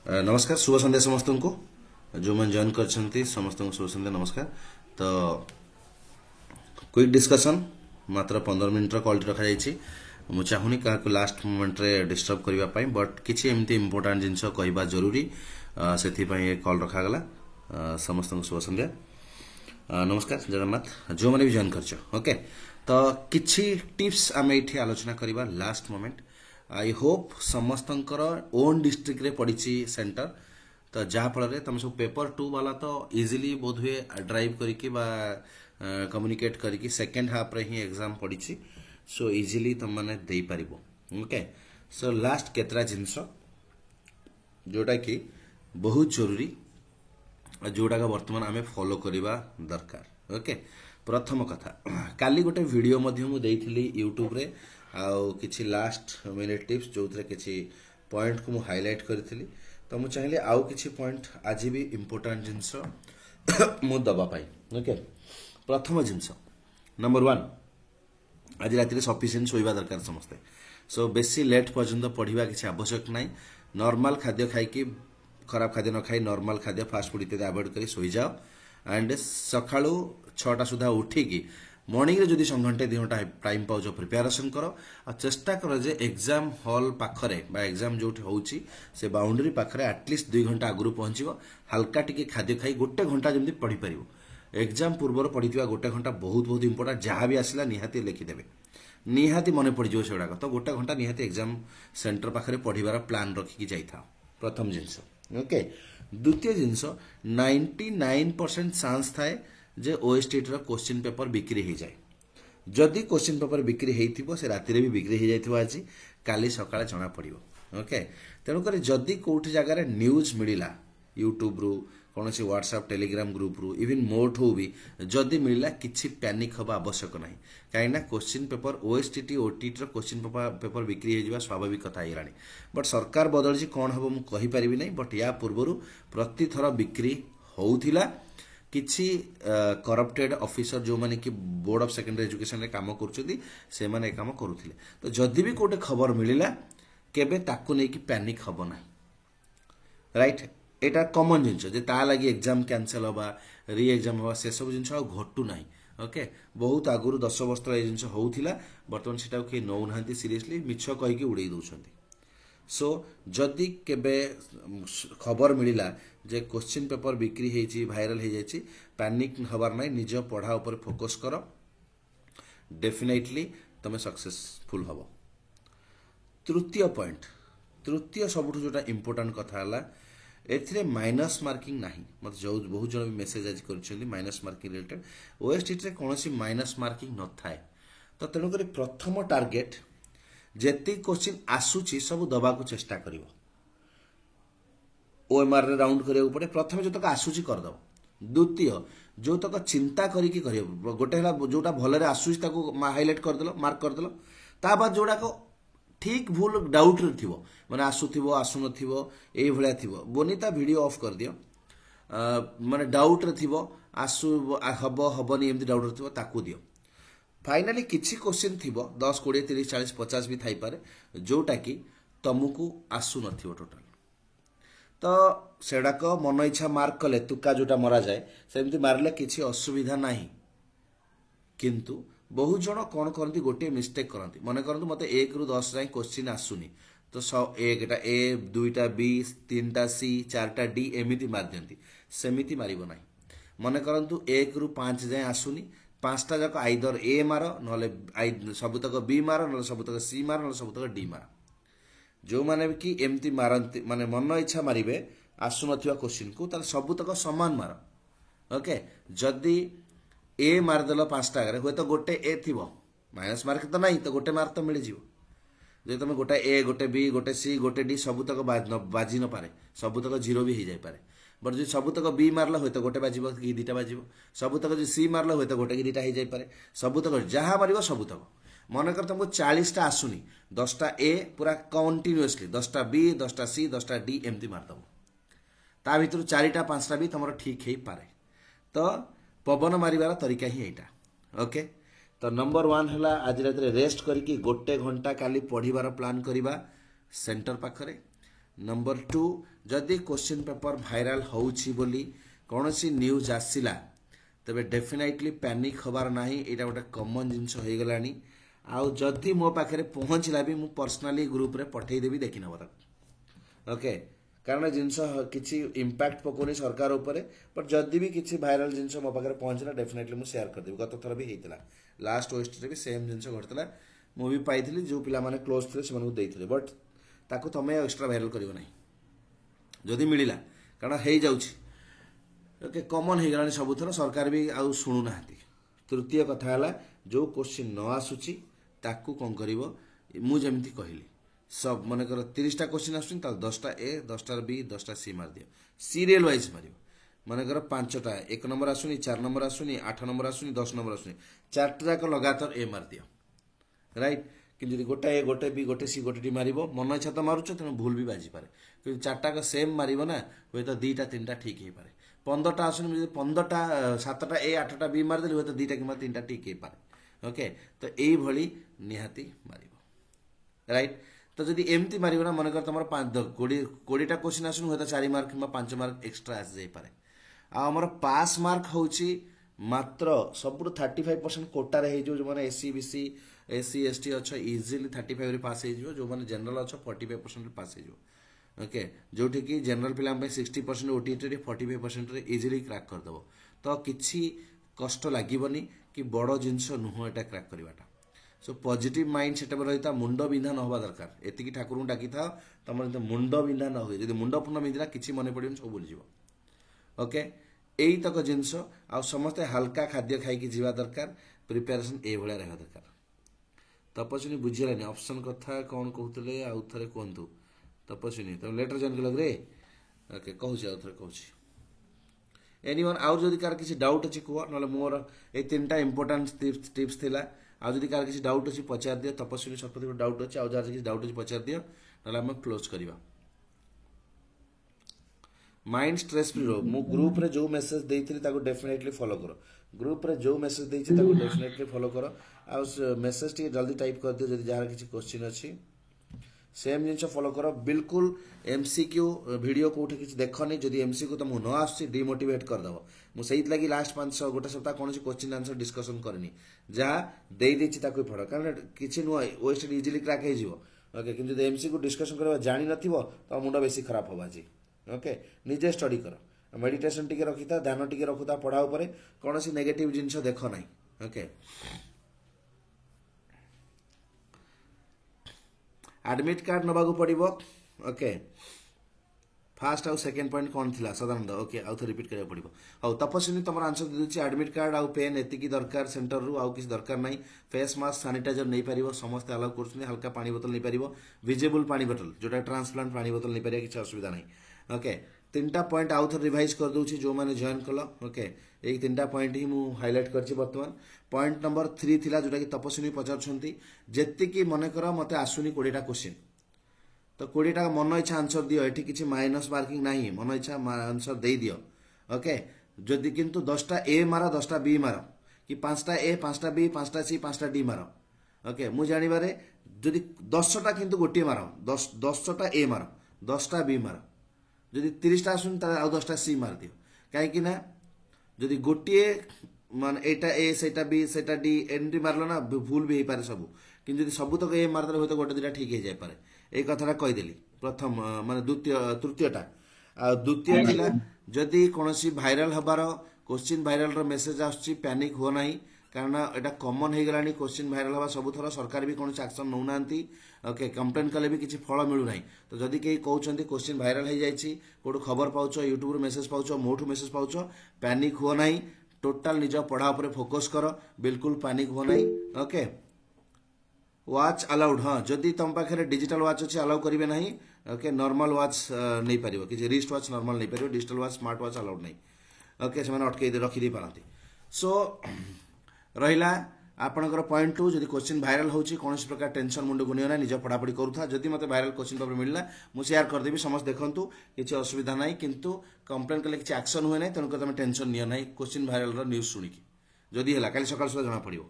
नमस्कार शुभ संध्या समस्त को जो मैंने जॉइन कर समस्त को शुभ संध्या नमस्कार। तो क्विक डिस्कशन मात्र 15 मिनट कॉल रखा जाइए। मु चाहूनी क्या लास्ट मोमेंट रे डिस्टर्ब करने बट किसी एमती इंपोर्टाट जिनस कहवा जरूरी से कॉल रखागला। समस्त को शुभ संध्या नमस्कार जगन्नाथ जो मैंने भी जॉइन कर ओके। तो किसी टिप्स आम ये आलोचना करवा लास्ट मोमेंट। आई होप समस्तंकर ओन डिस्ट्रिक्ट रे पड़ी सेंटर तो जहाँ फल तुम सब पेपर 2 वाला तो इजिली बोध हुए ड्राइव करके कम्युनिकेट करके सेकेंड हाफ रे ही एग्जाम पड़ी सो इजिली तुम मैंने दे पार ओके। सो लास्ट केतरा जिनस जोटा कि बहुत जरूरी जोटा का बर्तमान आम फॉलो करवा दरकार ओके। प्रथम कथा काली गोटे वीडियो मु देइथिली यूट्यूब रे आउ किछि लास्ट मिनिट टिप्स जो किछि पॉइंट को मु हाईलाइट करथिली तो मु चाहिले आउ किछि पॉइंट आज भी इंपोर्टेंट जिंस मु दबा पाई ओके। प्रथम जिंस नंबर 1 आज राति सफिशिएंट सोइबा दरकार समस्ते। सो बेसी लेट पर्यंत पढ़िबा किछि आवश्यक नाही। नॉर्मल खाद्य खाई कि खराब खाद्य न खाई नॉर्मल खाद्य फास्ट फूड इत्यादि अवॉइड करी सोई जाओ एंड सकाळू 6टा सुधा उठिकी मॉर्निंग रे जदि 2 घंटे 2 घंटा टाइम पाउछ प्रिपरेशन करो और चेष्टा करो जे एग्जाम हॉल पाखरे बा एग्जाम जोठी होउची से बाउंड्री पाखरे एटलीस्ट 2 घंटा आगु पहुंचीबो। हल्का टिके खाद्य खाई 1 घंटा जमती पढ़ी परिबो। एग्जाम पूर्वर पढ़िथिबा 1 घंटा बहुत बहुत इंपोर्टेंट जहाँ भी आसला निहाती लिखिदेबे निहाती मन पड़ो सेगुड़ा तो 1 घंटा निहाती एग्जाम सेंटर पाखरे पढ़िबार प्लान रखिकी जाइथा प्रथम जिनस ओके। द्वितीय जिनस 99% चांस थाए जे ओएसटी रो क्वेश्चन पेपर बिक्री हो जाए। जदि क्वेश्चन पेपर बिक्री होइथिबो से राति रे भी बिक्री हो जाइथिबो आज काली सकाळे जना पड़िबो ओके। तेणु करी जदि कोठी जगह रे न्यूज मिलिला यूट्यूब रु कौन सी व्हाट्सएप टेलीग्राम ग्रुप रु इवन मोठू भी जदि मिलिला किछि पैनिक हवा आवश्यक नाही। काहे ना क्वेश्चन पेपर ओएसटी ओटीटी रो क्वेश्चन पेपर बिक्री हो जावा स्वाभाविक कथा आइलानी बट सरकार बदलजी कोन हबो मु कहि परिबि नै बट या पूर्वरु प्रति थर बिक्री होउथिला। किछि करप्टेड ऑफिसर जो माने कि बोर्ड ऑफ सेकेंडरी एजुकेशन रे काम करछथि से माने काम करूथिले तो जदि भी कोटे खबर मिलिला केबे ताकू नै कि पैनिक हबो ना राइट। एटा कॉमन जिंस जे ता लागि एग्जाम कैंसिल होबा री एग्जाम होबा से सब जिंस घटू नाही ओके। बहुत आगुरु 10 वर्ष तले जिंस होउथिला बर्तमान सेटा के नौ नांती सीरियसली मिछ कहि कि उड़ै दउछंती। सो जदि केबे खबर मिलिला जे क्वेश्चन पेपर बिक्री हेची वायरल हे जायची पैनिक हबार नाही निज पढ़ा ऊपर फोकस करो डेफिनेटली तमे सक्सेसफुल हबो। तृतीय पॉइंट तृतीय सबुठ जोटा इंपोर्टेंट कथा हला एथिरे माइनस मार्किंग नाही मत जो बहुत जन मेसेज आज करछन्ती माइनस मार्किंग रिलेटेड ओएसटी रे कोनोसी माइनस मार्किंग न थाए। तो तेणु करी प्रथम टार्गेट जेति क्वेश्चन आसुची सब दबा को चेष्टा करिवो ओएमआर रे राउंड करियो पड़े प्रथम जो तक आसुची कर दो। द्वितीय जो तक चिंता करिकी करियो गोटे हला जोटा भले रे आसुची ताको हाईलाइट कर देलो मार्क कर देलो ता बाद जोडा को ठीक भूल डाउट रे थिवो माने आसुथिवो आसु नथिवो एई भलिया थिवो बोनिता वीडियो ऑफ कर दियो माने डाउट रे थिवो आसु हबो हबनी एमती डाउट रे थिवो ताकू दियो। फाइनाली किछि क्वेश्चन थिबो 10 20 30 40 50 भी थाई पारे जोटा कि तुमको आसु नथिबो टोटल तो सेडा को मन इच्छा मार्क कले तुका जोटा मरा जाए सेमती मारले किछि असुविधा नाही। किंतु बहुत जन कौन करती गोटे मिस्टेक करती मन करतु मते 1 रु 10 जाए क्वेश्चन आसुनी तो 1टा ए 2टा बी 3टा सी 4टा डी एमिति मार दियंती सेमिति मारिबो नाही। मन करतु 1 रु 5 जाए आसुनी 5टा जाक आइदर ए मार नले सबुतक बी मार नले सबुतक सी मार नले सबुतक डी मार जो माने कि एमती मारंती माने मन इच्छा मारिबे आसु नथिबा क्वेश्चन को ताले सबुतक समान मार ओके। जदि ए मार देलो 5टा अगर होय तो गोटे ए थिबो माइनस मार्क तो नहीं तो गोटे मार्क तो मिल जिवो। जे तुम गोटे ए गोटे बी गोटे सी गोटे डी सबुतक बाजी न पारे सबुतक 0 भी हो जाय पारे बट जो सबुतक बी मारला होय तो गोटे बाजिबो कि 2टा बाजिबो सबुतक जो सी मारला होय तो गोटे कि 2टा हो जाय पारे सबुतक जहां मारिबो सबुतक मन कर तुमको 40टा आसुनी 10टा ए पूरा कंटिन्यूअसली 10टा बी 10टा सी 10टा डी एमती मारदबो ता भितर 4टा 5टा भी तुम ठीक हे पारे तो पवन मारिबार तरीका ही एटा ओके। तो नंबर 1 हला आज रात रेस्ट करके 1 घंटा काली पढ़िबार प्लान करिबा सेंटर पाखरे नंबर 2 जदि क्वेश्चन पेपर भाइराल होउछि बोली कौनसी न्यूज आसिला तबे डेफिनेटली पैनिक हबार नाही एटा गोटे कॉमन जिंस हो गलानी आउ जदि मो पाखे पहुंचला भी मु पर्सनली ग्रुप रे पठेई देबी देखि नबो ओके कारण जिनस किछि इंपैक्ट पकोनी सरकार ऊपर बट जदि भी किछि भाइराल जिनस मो पाखे पहुंचला डेफिनेटली मु शेयर कर देबी गत थर भी हेतिला लास्ट वेस्ट रे भी सेम जिनस घटतला मु भी पाइथिली जो पिला माने क्लोज थे से देइथिले बट ताको तमे एक्स्ट्रा भाइराल करिवो नाही जदि मिलिला कारण हेई जाउछि ओके कॉमन हो गलानी सबुथर सरकार भी आउ शुणु ना तृतीय कथा है जो क्वेश्चन न आसुची ताकू कौन करिवो मु जेमती कहली सब मन कर 30टा क्वेश्चन आसुची 10टा ए 10टा बी 10टा सी मार दियो सीरियल वाइज मारियो मन कर 5टा 1 नंबर आसुनी 4 नंबर आसुनी 8 नंबर आसुनी 10 नंबर आसुनी 4टा जाक लगातार ए मार दियो राइट कि गोटे ए गोटे बी गोटे सी गोटे डी मारिबो मन इच्छा तो मारुछ तेणु भूल भी बाजी पारे कि 4टा का सेम मारिबो ना हुए तो 2टा 3टा ठीक ही पारे 15टा आसुनी 15टा 7टा ए 8टा बी मार देली हुए तो 2टा कि 3टा ठीक ही पारे ओके तो एई भली निहाती मारिबो राइट तो जदि एमती मारिबो ना मन कर तमर 20टा क्वेश्चन आसुनी हुए तो 4 मार्क कि 5 मार्क एक्स्ट्रा आस जाई पारे आ हमर पास मार्क होउची मात्र सबुठ 35% कोटा रे जो मैंने एससी बीसी एससी एसटी अच्छा इजिली 35 रे पास हो जो मैंने जनरल अच्छा 45% पास हो ओके जो कि जनरल पिला 60% ओटीटी रे 45% रे इजिली क्रैक कर दबो तो किछि कष्ट लागिबनी कि बड़ जिंस नुह एटा क्रैक करवाटा सो पॉजिटिव माइंड सेटअप रहिता मुंड बिंधा न होबा दरकार एतिकी ठाकुर डाकी था तमर मुंड बिंधा न होय जदि मुंड पूर्ण बिंधिला किछि मने पडिबन सब भूल जिवो ओके यही तक जिनस आ समस्ते हल्का खाद्य खाई जीवा दरकार प्रिपेरेसन ए भलिया रहबा दरकार तपस्विनी बुझिलानी ऑप्शन कथा कौन कहते आउ थे कहतु तपस्विनी तुम लेटर जॉइन कल रे ओके कहूँ आउ थे कहूँ एनीवन आउ जदि कार किसी डाउट अच्छी कह ना मोर ये 3टा इंपोर्टेंट टिप्स थिला आउ जदि कार किसी डाउट अच्छी पचार दियो तपस्विनी शतपथी डाउट अच्छी आउ जार किसी डाउट अच्छी पचार दियो ना आम क्लोज करवा माइंड स्ट्रेस फ्री रो मु ग्रुप रे जो मेसेज देइथिली ताको डेफिनेटली फॉलो करो ग्रुप रे जो मेसेज देइछि ताको डेफिनेटली फॉलो करो आ मेसेज टी जल्दी टाइप कर दियो जदि जार किछि क्वेश्चन अछि सेम जिंस फॉलो करो बिल्कुल एमसीक्यू वीडियो कोठी किछि देखनी जदि एमसीक्यू तुम न आछि डिमोटिवेट कर दबो मु सहित लागि लास्ट 500 गोटे सप्ताह कोनसी क्वेश्चन आंसर डिस्कशन करनी जा देइ देछि ताको पढो कारण किछि नो वेस्ट इजीली क्रैक हे जिवो ओके किंतु जदि एमसीक्यू डिस्कशन करबा जानि नथिबो तो मुंडा बेसी खराब होबा जी ओके निजे स्टडी कर मेडिटेशन टिके रखिता ध्यान टिके रखुता पढ़ा उपरे कौन सी नेगेटिव जिनस देख ना ओके एडमिट कार्ड नबाकू पड़ो ओके फास्ट आउ सेकेंड पॉइंट कौन थिला सदानंद ओके आउ थे रिपीट करिया पड़ो हाउ तपस्विनी तुम आंसर दे दूची एडमिट कार्ड आउ पेन एतिकी दरकार सेंटर रु आउ किसी दरकार नहीं फेस मास्क सैनिटाइजर नहीं पारिबो समस्त अलाउ करछनी हल्का पानी बोतल नहीं पारिबो विजिबल पानी बोतल जोटा ट्रांसप्लांट पानी बोतल नहीं पारिया किसी असुविधा नहीं ओके 3टा पॉइंट आउ थे रिवाइज कर दूची जो माने जॉइन कल ओके एक 3टा पॉइंट ही मु हाइलाइट करछि वर्तमान पॉइंट नंबर 3 थिला जोटा कि तपस्विनी पचारछंती जेतिकी मने कर मते आसुनी 20टा क्वेश्चन तो 20टा मन इच्छा आंसर दियो एठी किछि माइनस मार्किंग नाही मन इच्छा आंसर दे दियो ओके जदि किंतु 10टा ए मारो 10टा बी मारो कि 5टा ए 5टा बी 5टा सी 5टा डी मारो ओके मु जानिबारे जदि 10टा किंतु गोटे मारो 10टा ए मारो 10टा बी मारो जदि 30टा आसुन ता आउ 10टा सी मार दियो काहे कि ना जदि गोटे मान एटा ए सेटा बी सेटा डी एंट्री मारलो ना भूल भी पारे सब किंतु जदि सब तक ए मारदले होय तो गोटे दिटा ठीक हे जाय पारे ए कथाटा कहि देली प्रथम माने द्वितीय तृतीयटा आ द्वितीय थिला जदि कोनोसी भाइराल हबार क्वेश्चन भाइराल रो मेसेज आछी पैनिक हो नाही कारण एटा कॉमन हो गलानी क्वेश्चन भाइराल हवा सब थरा सरकार भी कोनोसी एक्शन नौ नांती ओके कंप्लेन कले भी किछि फल मिलु नाही तो जदि केही कहउछंती क्वेश्चन भाइराल हे जायछि कोड खबर पाउछो यूट्यूब रो मेसेज पाउछो मोठू मेसेज पाउछो पैनिक हो नाही टोटल निज पढ़ा ऊपर फोकस कर बिल्कुल पैनिक हो नाही ओके वाच अलाउड हाँ जदि तुम पाखे डिजिटल वाच अच्छे अलाउ करेंगे ना ओके नॉर्मल वाच नहीं पार कि रिस्ट वाच नॉर्मल नहीं पार digital watch smart watch allowed नहीं ओके से अटकई रखिदे पारती सो रहा आपंकर पॉइंट टू जब क्वेश्चन भाइराल होची कौन प्रकार टेंशन मुंड को नहीं निज पढ़ापढ़ी करूथा जदि मत भाइराल क्वेश्चन पेपर मिलला मुझे शेयर करदेवी समस्त देखूँ किसी असुविधा ना किंतु कंप्लेन कले किसी एक्शन हुए ना तेणुक तुम टेंशन नि ना क्वेश्चन भाइराल न्यूज शुणिकी जदि है कल सकाल सुधा जना पड़ो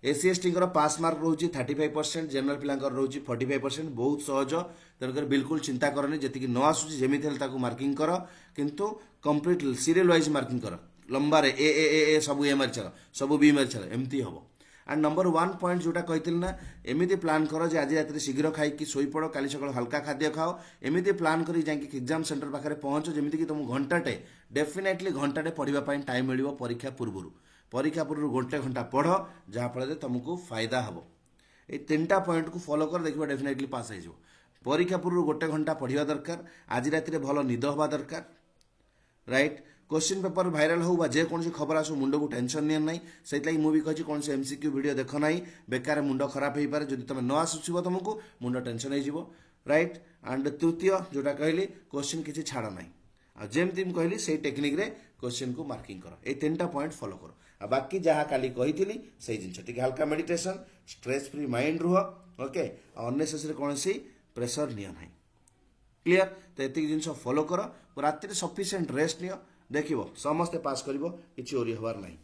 एससी एसटी पास मार्क रोचे 35%, जनरल पिला रोचे 45%। बहुत सहज, तेणुकर बिल्कुल चिंता करनी, जी न आसूची जमी मार्किंग कर, किंतु कंप्लीट सीरियल वाइज मार्किंग कर, लंबा रे ए सब ए मारी चल, सब बी मारी चल, एमती हम। एंड नंबर 1 पॉइंट जोटा कही ना, एमती प्लान कर जे आज रात शीघ्र खाई शोई पड़, काली सकाळ हल्का खाद्य खाओ, एमती प्लान कर एग्जाम सेंटर पाखे पहुंच, जमीक तुम घंटाटे डेफिनेटली घंटाटे पढ़ाई टाइम मिल परीक्षा पूर्व। परीक्षा पूर्व गोटे घंटा पढ़, जहाँफल तुमको फायदा हम। ये 3टा पॉइंट को फॉलो कर देखिए डेफिनेटली पास हो। परीक्षा पूर्व गोटे घंटा पढ़ा दरकार, आज रात भल निद हवा दरकार, राइट। क्वेश्चन पेपर भाइराल हो जेकोसी खबर आसो मुंड को टेंशन नि ना, से मुझे कही कौन से एमसीक्यू वीडियो देख ना, बेकार मुंड खराब हो पारे, जब तुम न आसुव तुमको मुंड टेंशन हो, राइट। एंड तृतीय जोटा कहली क्वेश्चन किसी छाड़ ना, जमती कहली से टेक्निक रे क्वेश्चन को मार्किंग कर, ये 3टा पॉइंट फॉलो कर। बाकी जहाँ काली कही से जिन हल्का मेडिटेशन, स्ट्रेस फ्री माइंड रुह, ओके, अननेसेसरी कौन प्रेशर नि ना, क्लियर। तो ये जिन फॉलो कर, राति सफिशिएंट रेस्ट नियो, देखिबो समस्ते पास करिवो, किछि ओरी हबार नाही,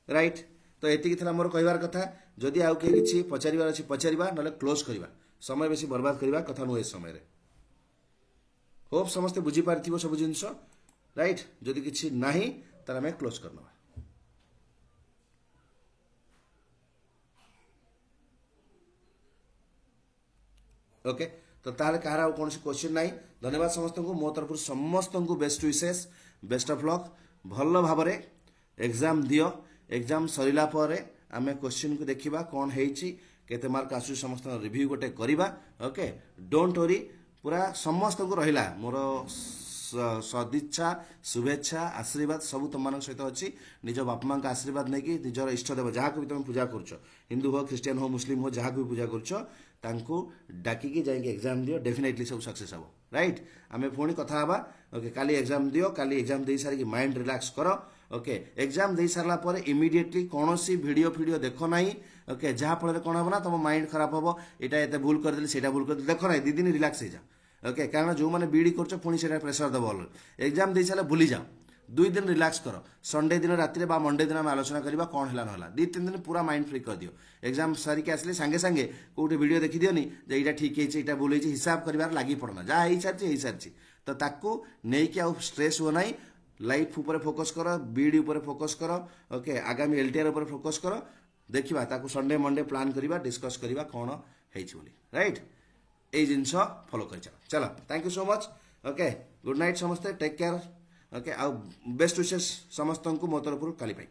राइट। तो एति थला मोर कहबार कथा, जदि आउ के किछि पचारिबार अछि पचारिबा, नले क्लोज करिबा, समय बेसी बर्बाद करिबा कथा नुहे समय रे। होप समस्ते बुझी पारथिबो सब जिंस, राइट। जदि किछि नाही त हमें क्लोज करनबा। ओके, तो तार कहार कौन क्वेश्चन ना। धन्यवाद समस्त को, मो तरफ समस्त को बेस्ट विशेष, बेस्ट ऑफ लक। भल भाव एग्जाम दियो, एग्जाम सरिला परे आमे क्वेश्चन को देखिबा कौन हेछि, केते मार्क आसु, समस्त रिव्यू गोटे करिबा, ओके। डोंट वरी, पूरा समस्त को रहिला मोर सदिच्छा, शुभेच्छा, आशीर्वाद सब तुम सहित अच्छी। निज बापा माँ आशीर्वाद नहीं कि निजर इष्टदेव जहाँ को भी तुम पूजा कर, हिंदू हो, क्रिश्चियन हो, मुस्लिम हो, जहाँ को भी पूजा कर, डाकिकी जाइए एग्जाम दियो, डेफिनेटली सब सक्सेस हम, राइट। आम पुणी कथा हवा, ओके। काली एग्जाम दियो, काली एग्जाम दे सारी माइंड रिलैक्स कर, ओके। एग्जाम दे सारा पर इमिडिएटली कौन सी वीडियो फीडियो देख ना, ओके, जहाँफल कौन हम ना तुम माइंड खराब हम, यहाँ एत भूल करदेली से भूल कर देख ना, 2 दिन रिलैक्स हो जा, ओके। कारण जो मैंने बीडी कर पुणी से प्रेसर दब, एग्जाम दे सारे भूली जाओ, 2 दिन रिलैक्स कर। संडे दिन राति बा मंडे दिन आम आलोचना करवा कौन है ना, 2-3 दिन पूरा माइंड फ्री कर दियो। एग्जाम सारिक आसले सांगे सांगे कौटे वीडियो देखी दियोनी जे यहाँ ठीक है, भूल है, हिसाब कर लगी पड़ना, जहाँ हो सारी तो ताकू नहीं कि स्ट्रेस हो ना, लाइफ ऊपर फोकस कर, बीडी ऊपर फोकस कर, ओके। आगामी एलटीआर ऊपर फोकस कर, देखा ताकू संडे मंडे प्लान करवा, डिस्कस करवा कौन है, राइट। ये जिनस फॉलो कर चलो, thank you so much, okay. Good night समस्ते, टेक केयर, ओके। आ बेस्ट विशेष समस्त को मो तरफ काली पाई।